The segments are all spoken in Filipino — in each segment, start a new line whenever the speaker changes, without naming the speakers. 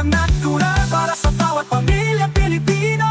ang natural para sa bawat pamilya Pilipino.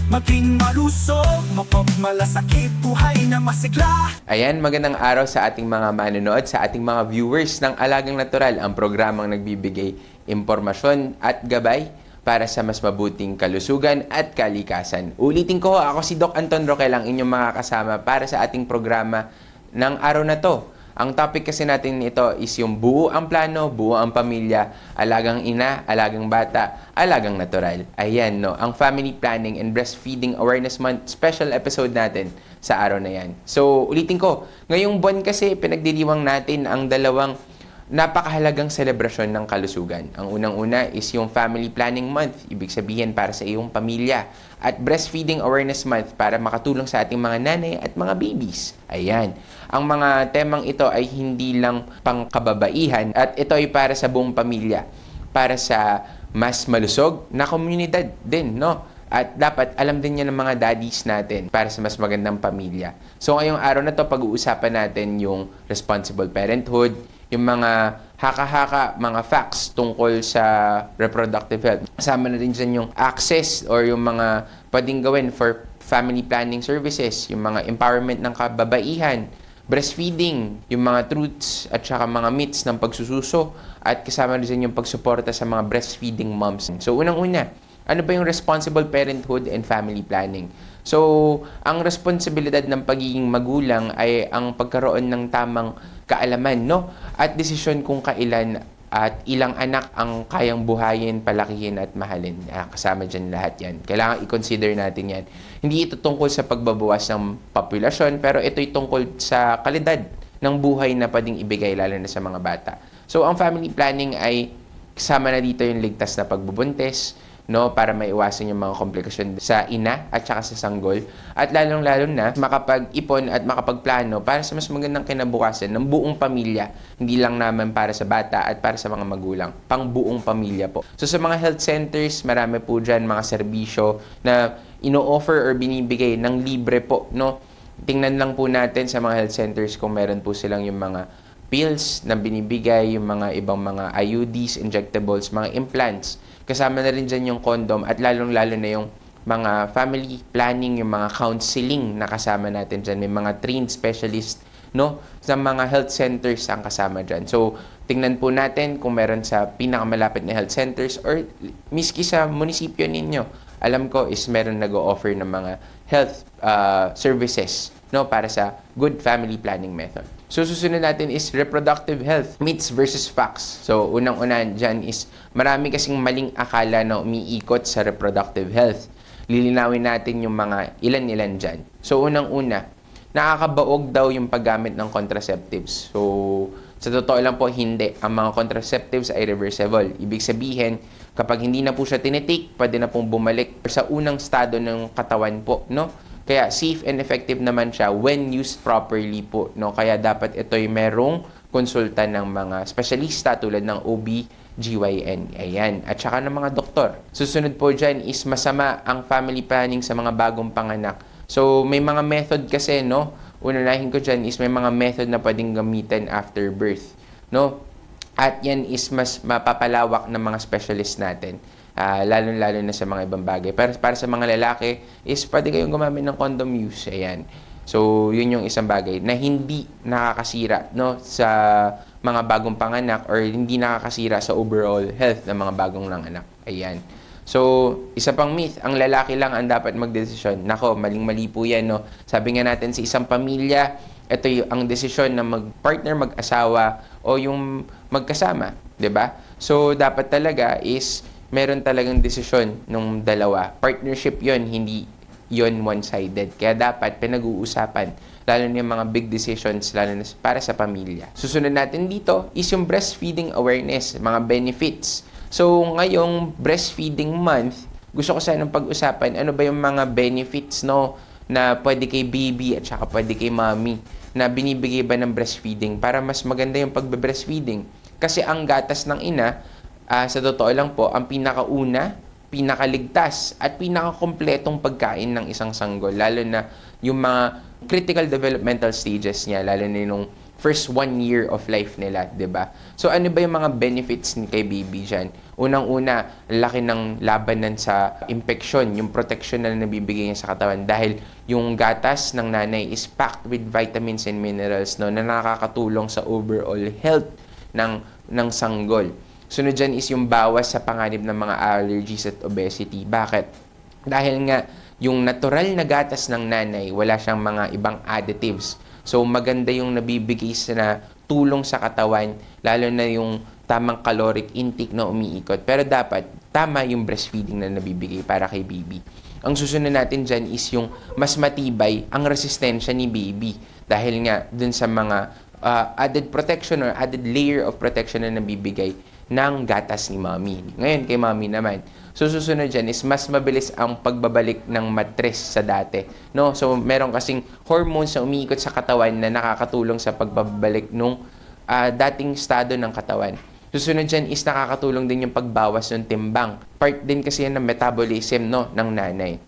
Maging malusog, mapagmalasakit, buhay na masigla.
Ayan, magandang araw sa ating mga manonood, sa ating mga viewers ng Alagang Natural, ang programang nagbibigay impormasyon at gabay para sa mas mabuting kalusugan at kalikasan. Ulitin ko, ako si Doc Anton Roque lang, inyong mga kasama para sa ating programa ng araw na to. Ang topic kasi natin ito is yung buo ang plano, buo ang pamilya, alagang ina, alagang bata, alagang natural. Ayan, no, ang Family Planning and Breastfeeding Awareness Month special episode natin sa araw na yan. So, ulitin ko, ngayong buwan kasi pinagdiriwang natin ang dalawang napakahalagang selebrasyon ng kalusugan. Ang unang-una is yung Family Planning Month, ibig sabihin para sa iyong pamilya, at Breastfeeding Awareness Month para makatulong sa ating mga nanay at mga babies. Ayan. Ang mga temang ito ay hindi lang pangkababaihan at ito ay para sa buong pamilya, para sa mas malusog na komunidad din, no? At dapat alam din yan ng mga daddies natin para sa mas magandang pamilya. So ngayong araw na to, pag-uusapan natin yung responsible parenthood, yung mga haka-haka, mga facts tungkol sa reproductive health. Kasama na rin dyan yung access or yung mga pwedeng gawin for family planning services, yung mga empowerment ng kababaihan, breastfeeding, yung mga truths at saka mga myths ng pagsususo, at kasama rin dyan yung pagsuporta sa mga breastfeeding moms. So unang-una, ano ba yung responsible parenthood and family planning? So, ang responsibilidad ng pagiging magulang ay ang pagkaroon ng tamang kaalaman, no? At desisyon kung kailan at ilang anak ang kayang buhayin, palakihin at mahalin. Kasama dyan lahat yan. Kailangan i-consider natin yan. Hindi ito tungkol sa pagbabawas ng populasyon, pero ito'y tungkol sa kalidad ng buhay na pwedeng ibigay, lalo na sa mga bata. So, ang family planning ay kasama na dito yung ligtas na pagbubuntis, no, para maiwasan yung mga komplikasyon sa ina at saka sa sanggol, at lalong-lalo na makapag-ipon at makapagplano para sa mas magandang kinabukasan ng buong pamilya, hindi lang naman para sa bata at para sa mga magulang, pang buong pamilya po. So sa mga health centers, marami po dyan mga serbisyo na ino-offer or binibigay ng libre po, no. Tingnan lang po natin sa mga health centers kung meron po silang yung mga pills na binibigay, yung mga ibang mga IUDs, injectables, mga implants. Kasama na rin dyan yung condom at lalong-lalo na yung mga family planning, yung mga counseling na kasama natin dyan. May mga trained specialist, no, sa mga health centers ang kasama dyan. So, tingnan po natin kung meron sa pinakamalapit na health centers or miski sa munisipyo ninyo. Alam ko is meron nag-o-offer ng mga health services, no, para sa good family planning method. So, susunod natin is reproductive health, myths versus facts. So, unang-una dyan is marami kasing maling akala na umiikot sa reproductive health. Lilinawin natin yung mga ilan-ilan dyan. So, unang-una, nakakabaog daw yung paggamit ng contraceptives. So, sa totoo lang po, hindi. Ang mga contraceptives ay reversible. Ibig sabihin, kapag hindi na po siya tinitake, pwede na pong bumalik sa unang estado ng katawan po, no? Kaya safe and effective naman siya when used properly po, no? Kaya dapat ito'y merong konsulta ng mga espesyalista tulad ng OB/GYN. Ayan. At saka ng mga doktor. Susunod po dyan is masama ang family planning sa mga bagong panganak. So, may mga method kasi, no? Unahin ko dyan is may mga method na pwedeng gamitin after birth, no? At yan is mas mapapalawak ng mga specialist natin. Lalo-lalo na sa mga ibang bagay. Pero para sa mga lalaki, is pwede kayong gumamit ng condom use. Ayan. So, yun yung isang bagay na hindi nakakasira, no, sa mga bagong panganak or hindi nakakasira sa overall health ng mga bagong nanganak. Ayan. So, isa pang myth, ang lalaki lang ang dapat magdesisyon. Nako, maling-mali po yan, no. Sabi nga natin sa isang pamilya, ito yung ang desisyon na mag-partner, mag-asawa o yung magkasama, 'di ba? So, dapat talaga is meron talagang desisyon ng dalawa. Partnership yon, hindi yon one-sided. Kaya dapat pinag-uusapan, lalo na yung mga big decisions, lalo na para sa pamilya. Susunod natin dito is yung breastfeeding awareness, mga benefits. So, ngayong breastfeeding month, gusto ko sanang pag-usapan ano ba yung mga benefits, no, na pwede kay baby at saka pwede kay mommy na binibigay ba ng breastfeeding para mas maganda yung pagbe-breastfeeding. Kasi ang gatas ng ina, sa totoo lang po, ang pinakauna, pinakaligtas at pinakakompletong pagkain ng isang sanggol, lalo na yung mga critical developmental stages niya, lalo na yung first 1 year of life nila, 'di ba? So ano ba yung mga benefits ni kay baby diyan? Unang-una, laki ng labanan sa infection, yung protection na nabibigay niya sa katawan dahil yung gatas ng nanay is packed with vitamins and minerals, no, na nakakatulong sa overall health ng sanggol. Sunod dyan is yung bawas sa panganib ng mga allergies at obesity. Bakit? Dahil nga, yung natural na gatas ng nanay, wala siyang mga ibang additives. So, maganda yung nabibigay na tulong sa katawan, lalo na yung tamang caloric intake na umiikot. Pero dapat, tama yung breastfeeding na nabibigay para kay baby. Ang susunod natin dyan is yung mas matibay ang resistensya ni baby. Dahil nga, dun sa mga added protection or added layer of protection na nabibigay ng gatas ni mommy. Ngayon, kay mommy naman. So, susunod dyan is mas mabilis ang pagbabalik ng matres sa dati. No? So, meron kasing hormones na umiikot sa katawan na nakakatulong sa pagbabalik nung dating estado ng katawan. Susunod dyan is nakakatulong din yung pagbawas ng timbang. Part din kasi yan ng metabolism, no, ng nanay.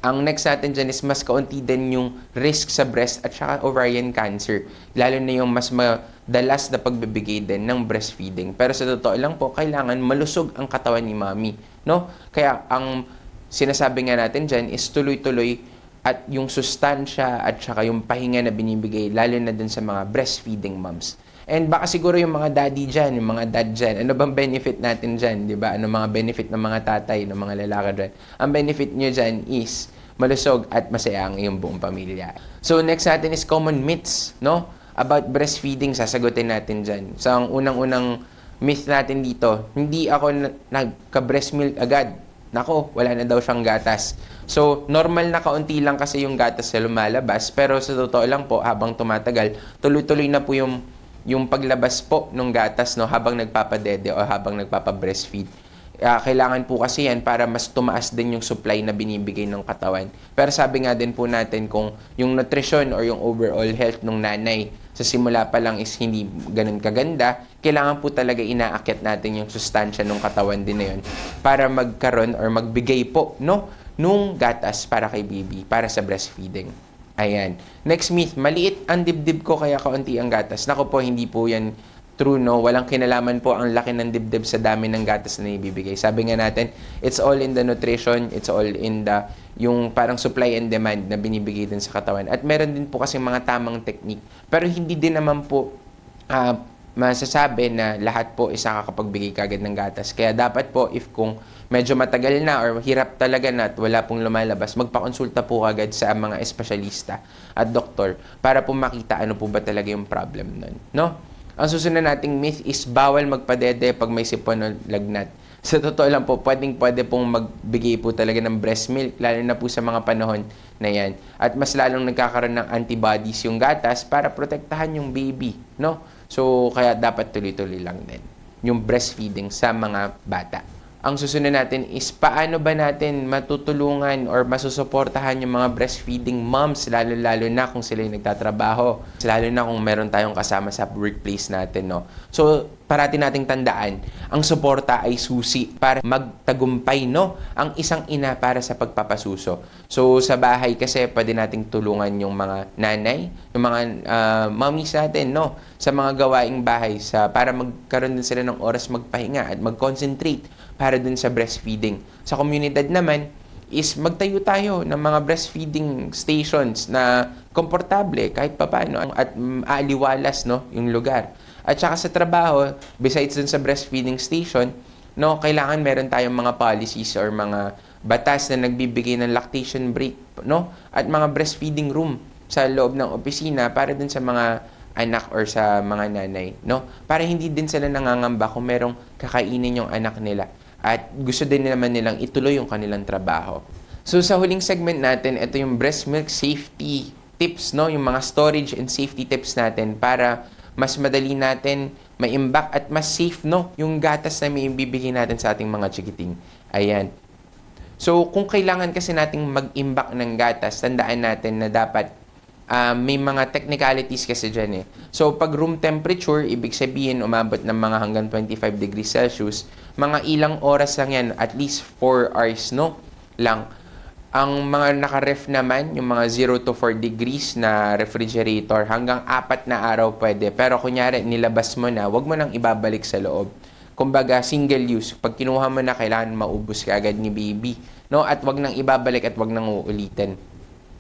Ang next natin dyan is mas kaunti din yung risk sa breast at saka ovarian cancer. Lalo na yung mas madalas na pagbibigay din ng breastfeeding. Pero sa totoo lang po, kailangan malusog ang katawan ni mommy. No? Kaya ang sinasabi nga natin dyan is tuloy-tuloy at yung sustansya at saka yung pahinga na binibigay, lalo na dun sa mga breastfeeding moms. And baka siguro yung mga daddy dyan, yung mga dad dyan, ano bang benefit natin dyan, di ba? Ano mga benefit ng mga tatay, ng mga lalaki dyan? Ang benefit nyo dyan is malusog at masaya ang iyong buong pamilya. So, next natin is common myths, no? About breastfeeding, sasagutin natin dyan. So, ang unang-unang myth natin dito, hindi ako nagka-breast milk agad. Nako, wala na daw siyang gatas. So, normal na kaunti lang kasi yung gatas na lumalabas, pero sa totoo lang po, habang tumatagal, tuloy-tuloy na po yung paglabas po ng gatas, no, habang nagpapadede o habang nagpapa-breastfeed. Kailangan po kasi yan para mas tumaas din yung supply na binibigay ng katawan. Pero sabi nga din po natin kung yung nutrition or yung overall health ng nanay sa simula pa lang is hindi ganun kaganda, kailangan po talaga inaakyat natin yung sustansya ng katawan din na yun para magkaroon or magbigay po, no, nung gatas para kay baby, para sa breastfeeding. Ayan. Next myth, maliit ang dibdib ko kaya kaunti ang gatas. Nako po, hindi po yan true, no? Walang kinalaman po ang laki ng dibdib sa dami ng gatas na ibibigay. Sabi nga natin, it's all in the nutrition, it's all in the yung parang supply and demand na binibigay din sa katawan. At meron din po kasi mga tamang technique. Pero hindi din naman po masasabi na lahat po is nakakapagbigay kagad ng gatas. Kaya dapat po, if kung medyo matagal na or hirap talaga na at wala pong lumalabas, magpakonsulta po kagad sa mga espesyalista at doktor para po makita ano po ba talaga yung problem nun, no? Ang susunod nating myth is bawal magpadede pag may sipon o lagnat. Sa totoo lang po, pwede pong magbigay po talaga ng breast milk, lalo na po sa mga panahon na yan. At mas lalong nagkakaroon ng antibodies yung gatas para protektahan yung baby, no? So, kaya dapat tuloy-tuloy lang din yung breastfeeding sa mga bata. Ang susunod natin is paano ba natin matutulungan or masusuportahan yung mga breastfeeding moms, lalo-lalo na kung sila yung nagtatrabaho, lalo na kung meron tayong kasama sa workplace natin, no? So, parati nating tandaan, ang suporta ay susi para magtagumpay, no, ang isang ina para sa pagpapasuso. So, sa bahay kasi pwede nating tulungan yung mga nanay, yung mga mommies natin, no, sa mga gawaing bahay para magkaroon din sila ng oras magpahinga at mag-concentrate para dun sa breastfeeding. Sa komunidad naman is magtayo tayo ng mga breastfeeding stations na komportable kahit papaano at aaliwalas, no, yung lugar. At saka sa trabaho, besides dun sa breastfeeding station, no, kailangan meron tayong mga policies or mga batas na nagbibigay ng lactation break, no, at mga breastfeeding room sa loob ng opisina para dun sa mga anak or sa mga nanay, no, para hindi din sila nangangamba kung merong kakainin yung anak nila at gusto din naman nilang ituloy yung kanilang trabaho. So sa huling segment natin, ito yung breast milk safety tips, no, yung mga storage and safety tips natin para mas madali natin maimbak at mas safe, no, yung gatas na may ibibigay natin sa ating mga chikiting. Ayan. So kung kailangan kasi nating mag-imbak ng gatas, tandaan natin na dapat may mga technicalities kasi dyan eh. So, pag room temperature, ibig sabihin, umabot ng mga hanggang 25 degrees Celsius, mga ilang oras lang yan, at least 4 hours, no? Lang. Ang mga naka-ref naman, yung mga 0 to 4 degrees na refrigerator, hanggang 4 na araw pwede. Pero kunyari, nilabas mo na, wag mo nang ibabalik sa loob. Kumbaga, single use. Pag kinuha mo na, kailangan maubos ka agad ni baby. No? At wag nang ibabalik at wag nang uulitin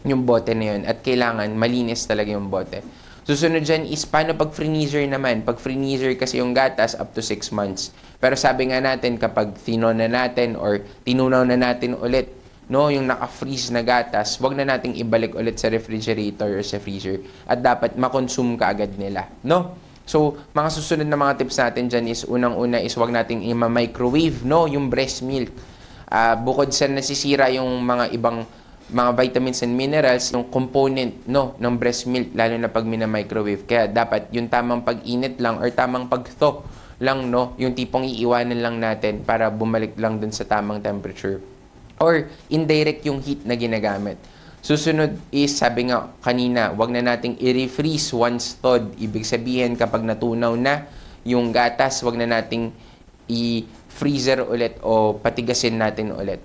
yung bote na yun. At kailangan, malinis talaga yung bote. Susunod dyan is, paano pag freezer naman? Pag freezer kasi yung gatas, up to 6 months. Pero sabi nga natin, kapag tino na natin or tinunaw na natin ulit, no, yung naka-freeze na gatas, wag na nating ibalik ulit sa refrigerator or sa freezer at dapat makonsume ka agad nila, no? So, mga susunod na mga tips natin dyan is, unang-una is wag nating i-microwave, no, yung breast milk. Bukod sa nasisira yung mga ibang mga vitamins and minerals, yung component, no, ng breast milk, lalo na pag mina-microwave. Kaya dapat yung tamang pag-init lang or tamang pag-thaw lang, no, yung tipong iiwanan lang natin para bumalik lang dun sa tamang temperature. Or indirect yung heat na ginagamit. Susunod is, sabi nga kanina, wag na nating i-refreeze once thawed. Ibig sabihin, kapag natunaw na yung gatas, wag na nating i-freezer ulit o patigasin natin ulit.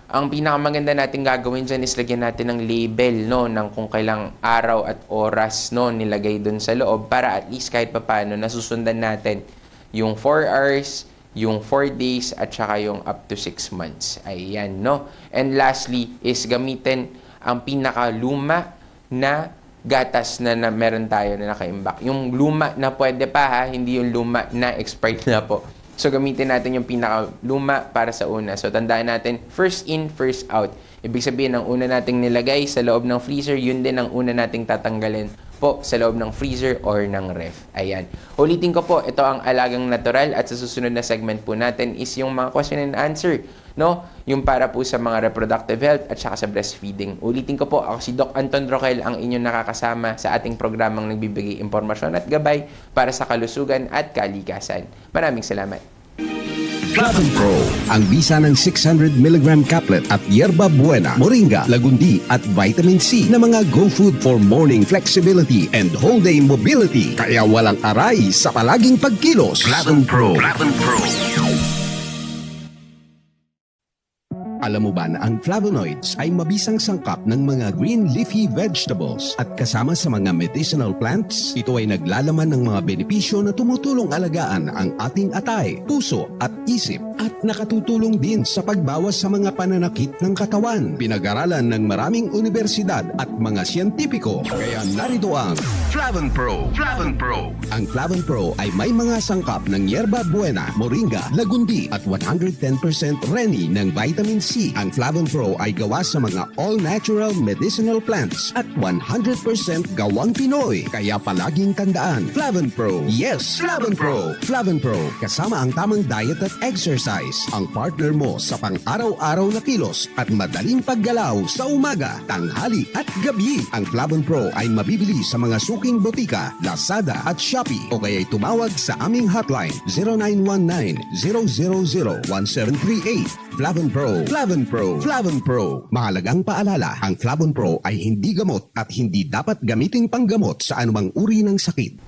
Ang pinakamaganda nating gagawin dyan is lagyan natin ng label, no, ng kung kailang araw at oras, no, nilagay dun sa loob para at least kahit papaano nasusundan natin yung 4 hours, yung 4 days, at saka yung up to 6 months. Ayan, no? And lastly, is gamitin ang pinakaluma na gatas na meron tayo na nakaimbak. Yung luma na pwede pa ha, hindi yung luma na expired na po. So, gamitin natin yung pinakaluma para sa una. So, tandaan natin, first in, first out. Ibig sabihin, ang una nating nilagay sa loob ng freezer, yun din ang una nating tatanggalin po sa loob ng freezer or ng ref. Ayan. Ulitin ko po, ito ang Alagang Natural at sa susunod na segment po natin is yung mga question and answer, no? Yung para po sa mga reproductive health at saka sa breastfeeding. Ulitin ko po, ako si Doc Anton Roquel, ang inyong nakakasama sa ating programang nagbibigay impormasyon at gabay para sa kalusugan at kalikasan. Maraming salamat.
Flavon Pro, ang bisa ng 600mg caplet at Yerba Buena, Moringa, Lagundi at Vitamin C na mga go food for morning flexibility and whole day mobility. Kaya walang aray sa palaging pagkilos. Flavon Pro. Flavon Pro. Alam mo ba na ang flavonoids ay mabisang sangkap ng mga green leafy vegetables at kasama sa mga medicinal plants? Ito ay naglalaman ng mga benepisyo na tumutulong alagaan ang ating atay, puso at isip at nakatutulong din sa pagbawas sa mga pananakit ng katawan. Pinag-aralan ng maraming universidad at mga siyentipiko. Kaya narito ang Flavon Pro. Flavon Pro. Ang Flavon Pro ay may mga sangkap ng Yerba Buena, Moringa, Lagundi at 110% Reni ng Vitamin C. Ang Flavon Pro ay gawa sa mga all-natural medicinal plants at 100% gawang Pinoy. Kaya palaging tandaan, Flavon Pro. Yes, Flavon Pro. Flavon Pro, kasama ang tamang diet at exercise. Ang partner mo sa pang-araw-araw na kilos at madaling paggalaw sa umaga, tanghali at gabi. Ang Flavon Pro ay mabibili sa mga suking botika, Lazada at Shopee o kaya'y tumawag sa aming hotline 0919-000-1738. Flavon Pro. Flavon Pro. Flavon Pro. Mahalagang paalala, ang Flavon Pro ay hindi gamot at hindi dapat gamiting panggamot sa anumang uri ng sakit.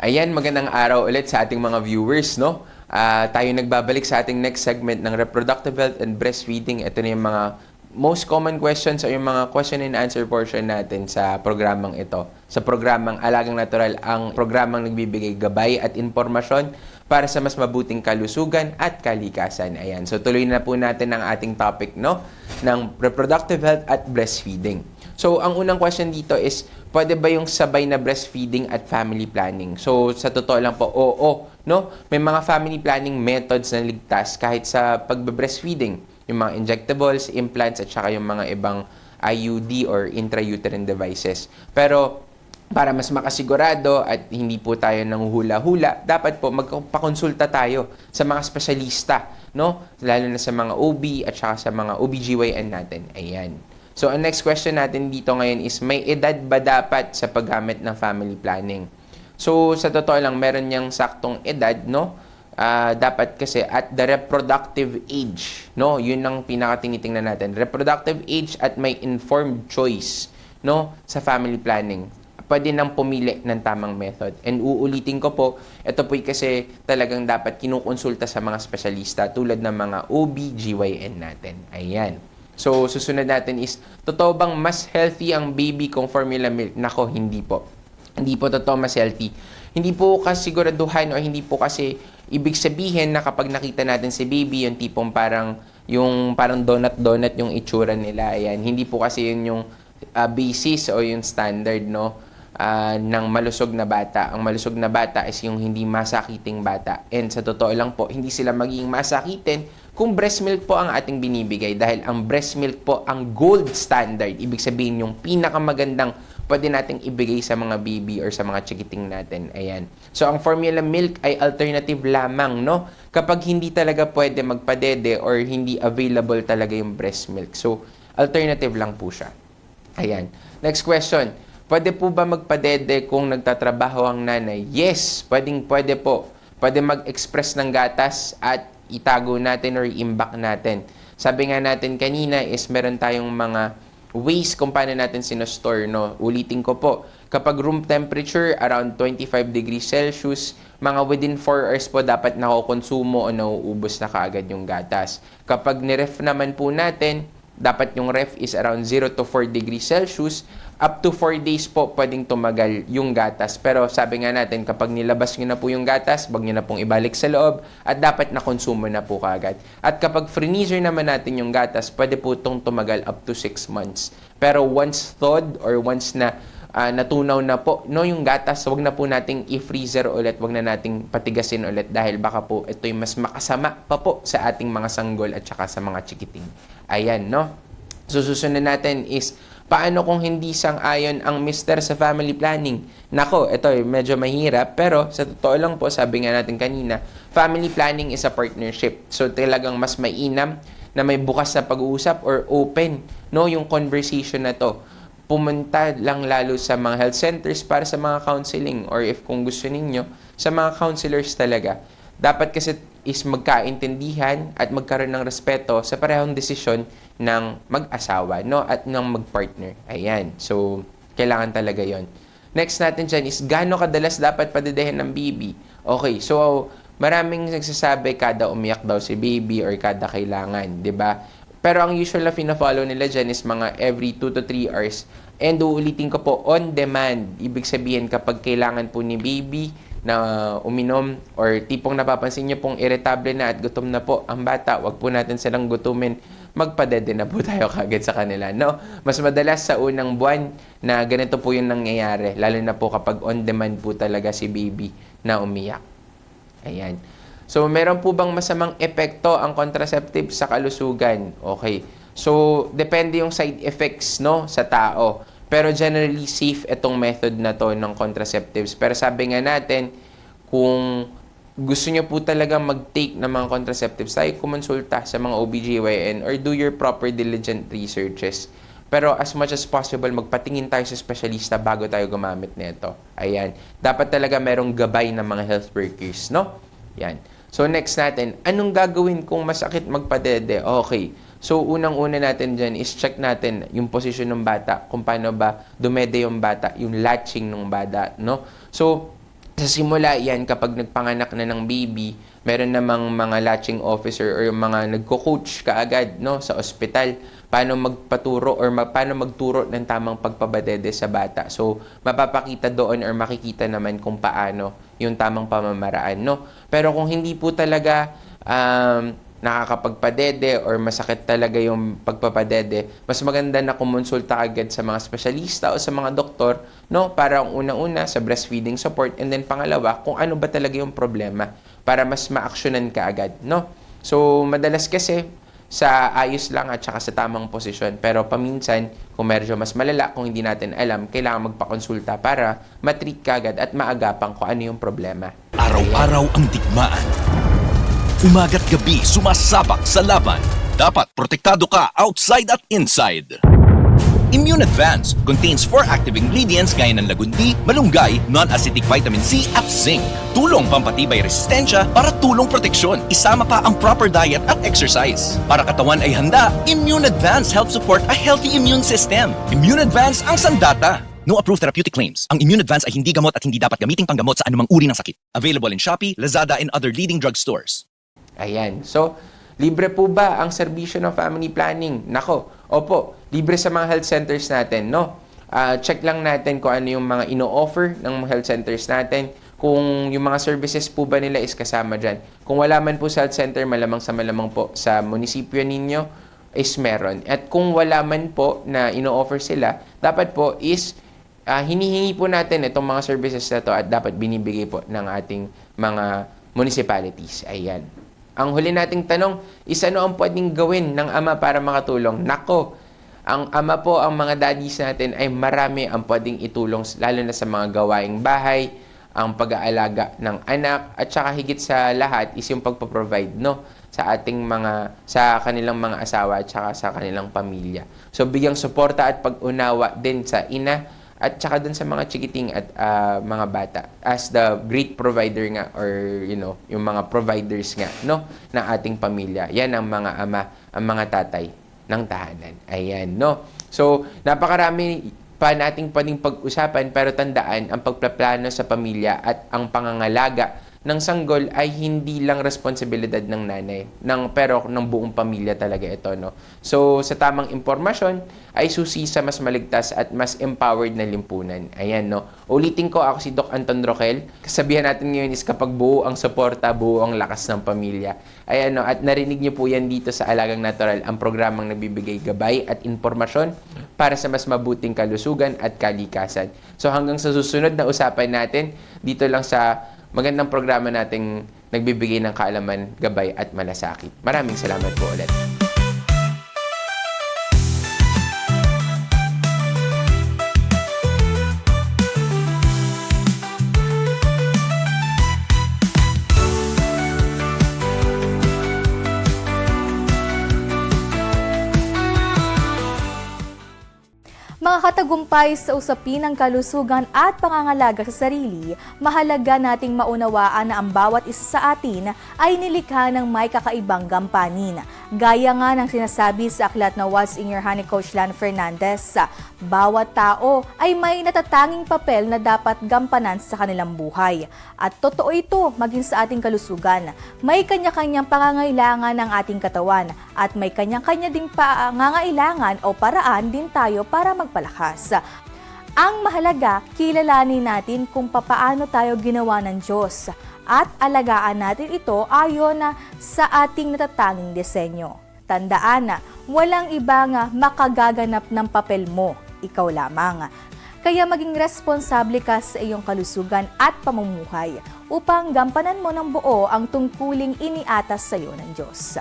Ayan, magandang araw ulit sa ating mga viewers, no? Tayo nagbabalik sa ating next segment ng reproductive health and breastfeeding. Ito na yung mga most common questions o yung mga question and answer portion natin sa programang ito. Sa programang Alagang Natural, ang programang nagbibigay gabay at impormasyon para sa mas mabuting kalusugan at kalikasan. Ayan. So tuloy na po natin ang ating topic, no, ng reproductive health at breastfeeding. So ang unang question dito is, pwede ba yung sabay na breastfeeding at family planning? So sa totoo lang po, oo, no? May mga family planning methods na ligtas kahit sa pagbe-breastfeeding. Yung mga injectables, implants at saka yung mga ibang IUD or intrauterine devices. Pero para mas makasigurado at hindi po tayo nanguhula-hula, dapat po magpakonsulta tayo sa mga espesyalista, no? Lalo na sa mga OB at saka sa mga OBGYN natin. Ayan. So, ang next question natin dito ngayon is, may edad ba dapat sa paggamit ng family planning? So, sa totoo lang, meron niyang saktong edad, no? Dapat kasi at the reproductive age, no? Yun ang pinakatinitingnan natin. Reproductive age at may informed choice, no? Sa family planning. Pwede nang pumili ng tamang method. And uulitin ko po, ito po kasi talagang dapat kinukonsulta sa mga espesyalista tulad ng mga OB-GYN natin. Ayan. So, susunod natin is, totoo bang mas healthy ang baby kung formula milk? Nako, hindi po. Hindi po totoo mas healthy. Hindi po kasiguraduhan o hindi po kasi ibig sabihin na kapag nakita natin si baby, yung tipong parang donut-donut yung itsura nila. Ayan. Hindi po kasi yun yung basis o yung standard, no? Ng malusog na bata. Ang malusog na bata is yung hindi masakiting bata. And sa totoo lang po, hindi sila magiging masakitin kung breast milk po ang ating binibigay. Dahil ang breast milk po ang gold standard. Ibig sabihin yung pinakamagandang pwede nating ibigay sa mga baby or sa mga chikiting natin. Ayan. So, ang formula milk ay alternative lamang, no? Kapag hindi talaga pwede magpadede or hindi available talaga yung breast milk. So, alternative lang po siya. Ayan. Next question. Pwede po ba magpadede kung nagtatrabaho ang nanay? Yes, pwede po. Pwede mag-express ng gatas at itago natin or imbak natin. Sabi nga natin kanina is meron tayong mga ways kung paano natin sinostore, no? Ulitin ko po, kapag room temperature around 25 degrees Celsius, mga within 4 hours po dapat nakukonsumo o nauubos na kaagad yung gatas. Kapag niref naman po natin, dapat yung ref is around 0 to 4 degrees Celsius. Up to 4 days po pwedeng tumagal yung gatas. Pero sabi nga natin, kapag nilabas nyo na po yung gatas, wag nyo na pong ibalik sa loob at dapat nakonsumo na po kaagad. At kapag freezer naman natin yung gatas, pwede po itong tumagal up to 6 months. Pero once thawed or once na natunaw na po, no, yung gatas, wag na po nating i-freezer ulit, wag na nating patigasin ulit dahil baka po ito'y mas makasama pa po sa ating mga sanggol at saka sa mga chikiting. Ayan, no? So, susunod natin is, paano kung hindi sang-ayon ang mister sa family planning? Nako, ito medyo mahirap, pero sa totoo lang po, sabi nga natin kanina, family planning is a partnership. So, talagang mas mainam na may bukas na pag-uusap or open, no, yung conversation na to. Pumunta lang lalo sa mga health centers para sa mga counseling or if kung gusto ninyo, sa mga counselors talaga. Dapat kasi is magkaintindihan at magkaroon ng respeto sa parehong desisyon ng mag-asawa, no, at ng mag-partner. Ayan. So, kailangan talaga yon. Next natin dyan is, gaano kadalas dapat padedehin ng baby? Okay. So, maraming nagsasabi kada umiyak daw si baby or kada kailangan, 'di ba? Pero ang usual na fina-follow nila dyan is mga every 2 to 3 hours. And uulitin ko po, on demand. Ibig sabihin, kapag kailangan po ni baby na uminom or tipong napapansin nyo pong irritable na at gutom na po ang bata, wag po natin silang gutumin, magpadede na po tayo kagad sa kanila, no? Mas madalas sa unang buwan na ganito po yung nangyayari, lalo na po kapag on demand po talaga si baby na umiyak. Ayan. So, meron po bang masamang epekto ang contraceptive sa kalusugan? Okay. So, depende yung side effects, no, sa tao. Pero generally safe itong method na to ng contraceptives. Pero sabi nga natin, kung gusto nyo po talaga mag-take ng mga contraceptives, tayo kumonsulta sa mga OBGYN or do your proper diligent researches. Pero as much as possible, magpatingin tayo sa specialista bago tayo gumamit nito. Ayan. Dapat talaga merong gabay ng mga health workers, no? Yan. So next natin, anong gagawin kung masakit magpadede? Okay. So unang-una natin dyan is check natin yung posisyon ng bata, kung paano ba dumede yung bata, yung latching ng bata, no? So sa simula yan, kapag nagpanganak na ng baby, meron namang mga latching officer or yung mga nagko-coach kaagad, no, sa ospital, paano magpaturo or paano magturo ng tamang pagpabadede sa bata. So mapapakita doon or makikita naman kung paano yung tamang pamamaraan, no? Pero kung hindi po talaga nakakapagpadede or masakit talaga yung pagpapadede, mas maganda na kumonsulta agad sa mga espesyalista o sa mga doktor, no, para ang unang-una sa breastfeeding support, and then pangalawa, kung ano ba talaga yung problema para mas ma-actionan ka agad, no? So, madalas kasi sa ayos lang at saka sa tamang posisyon, pero paminsan, kung medyo mas malala, kung hindi natin alam, kailangan magpakonsulta para matreat ka agad at maagapan kung ano yung problema.
Araw-araw ang digmaan. Umaga't gabi sumasabak sa laban. Dapat protektado ka outside at inside. Immune Advance contains 4 active ingredients gaya ng lagundi, malunggay, non-acidic vitamin C at zinc. Tulong pampatibay resistensya para tulong proteksyon. Isama pa ang proper diet at exercise. Para katawan ay handa, Immune Advance helps support a healthy immune system. Immune Advance ang sandata. No approved therapeutic claims. Ang Immune Advance ay hindi gamot at hindi dapat gamiting panggamot sa anumang uri ng sakit. Available in Shopee, Lazada, and other leading drugstores.
Ayan. So, libre po ba ang serbisyo ng family planning? Nako, opo, libre sa mga health centers natin, no? Check lang natin kung ano yung mga ino-offer ng health centers natin, kung yung mga services po ba nila is kasama dyan. Kung wala man po sa health center, malamang po sa munisipyo ninyo is meron. At kung wala man po na ino-offer sila, dapat po is hinihingi po natin itong mga services na to at dapat binibigay po ng ating mga municipalities. Ayan. Ang huli nating tanong is ano ang pwedeng gawin ng ama para makatulong? Nako, ang ama po, ang mga daddies natin ay marami ang pwedeng itulong lalo na sa mga gawaing bahay, ang pag-aalaga ng anak, at saka higit sa lahat is yung pagpo-provide, no, sa kanilang mga asawa at saka sa kanilang pamilya. So bigyang suporta at pag-unawa din sa ina at saka dun sa mga chikiting at mga bata as the great provider nga, or yung mga providers nga, no, ng ating pamilya. Yan ang mga ama, ang mga tatay ng tahanan. Ayan, no. So napakarami pa nating pwedeng pag-usapan, pero tandaan, ang pagpaplano sa pamilya at ang pangangalaga ng sanggol ay hindi lang responsibilidad ng nanay, pero ng buong pamilya talaga ito, no? So, sa tamang impormasyon, ay susi sa mas maligtas at mas empowered na limpunan. Ayan, no? Ulitin ko, ako si Doc Anton Roquel. Kasabihan natin ngayon is kapag buo ang suporta, buo ang lakas ng pamilya. Ayan, no? At narinig niyo po yan dito sa Alagang Natural, ang programang nagbibigay gabay at impormasyon para sa mas mabuting kalusugan at kalikasan. So, hanggang sa susunod na usapan natin, dito lang sa magandang programa nating nagbibigay ng kaalaman, gabay at malasakit. Maraming salamat po ulit.
Mga katagumpay sa usapin ng kalusugan at pangangalaga sa sarili, mahalaga nating maunawaan na ang bawat isa sa atin ay nilikha ng may kakaibang gampanin. Gaya nga ng sinasabi sa aklat na What's in Your Hand ni Coach Lan Fernandez, bawat tao ay may natatanging papel na dapat gampanan sa kanilang buhay. At totoo ito maging sa ating kalusugan. May kanya-kanyang pangangailangan ng ating katawan at may kanya-kanya ding pangangailangan o paraan din tayo para magpalakas. Ang mahalaga, kilalanin natin kung papaano tayo ginawa ng Diyos at alagaan natin ito ayon sa ating natatanging disenyo. Tandaan na walang ibang makagaganap ng papel mo, ikaw lamang. Kaya maging responsable ka sa iyong kalusugan at pamumuhay upang gampanan mo ng buo ang tungkuling iniatas sa iyo ng Diyos.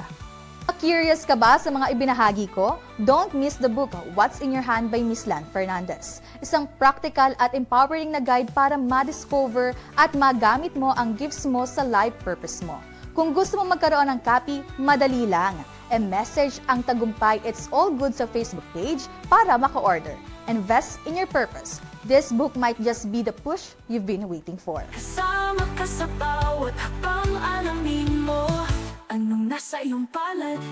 Curious ka ba sa mga ibinahagi ko? Don't miss the book What's in Your Hand by Miss Lan Fernandez. Isang practical at empowering na guide para ma-discover at magamit mo ang gifts mo sa life purpose mo. Kung gusto mo magkaroon ng copy, madali lang. E-message ang Tagumpay It's All Good sa Facebook page para maka-order. Invest in your purpose. This book might just be the push you've been waiting for.
Kasama ka sa bawat hakbang, alamin mo anong nasa iyong palad.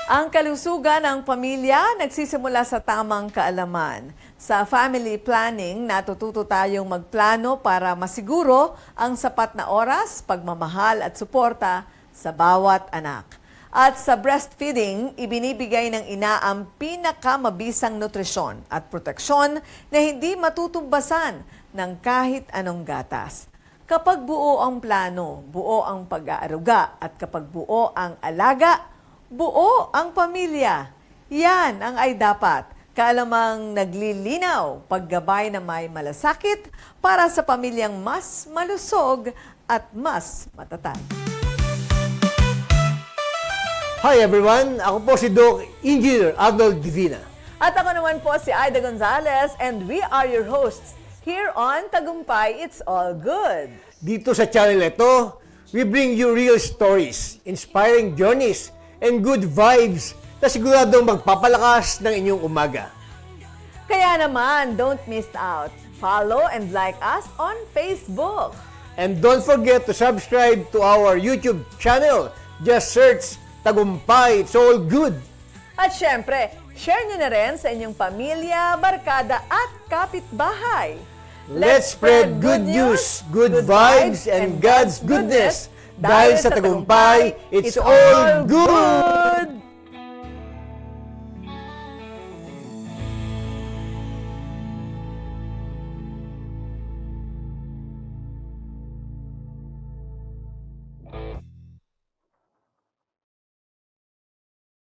Ang kalusugan ng pamilya nagsisimula sa tamang kaalaman. Sa family planning, natututo tayong magplano para masiguro ang sapat na oras, pagmamahal at suporta sa bawat anak. At sa breastfeeding, ibinibigay ng ina ang pinakamabisang nutrisyon at proteksyon na hindi matutumbasan ng kahit anong gatas. Kapag buo ang plano, buo ang pag-aaruga, at kapag buo ang alaga, buo ang pamilya. Yan ang ay dapat. Kaalamang naglilinaw, paggabay na may malasakit para sa pamilyang mas malusog at mas matatag.
Hi everyone! Ako po si Doc Engineer Arnold Divina.
At ako naman po si Aida Gonzalez, and we are your hosts here on Tagumpay It's All Good.
Dito sa channel ito, we bring you real stories, inspiring journeys, and good vibes na siguradong magpapalakas ng inyong umaga.
Kaya naman, don't miss out. Follow and like us on Facebook.
And don't forget to subscribe to our YouTube channel. Just search Tagumpay It's All Good.
At syempre, share nyo na rin sa inyong pamilya, barkada at kapitbahay.
Let's spread good news, good vibes, and God's goodness Dahil sa tagumpay, it's all good!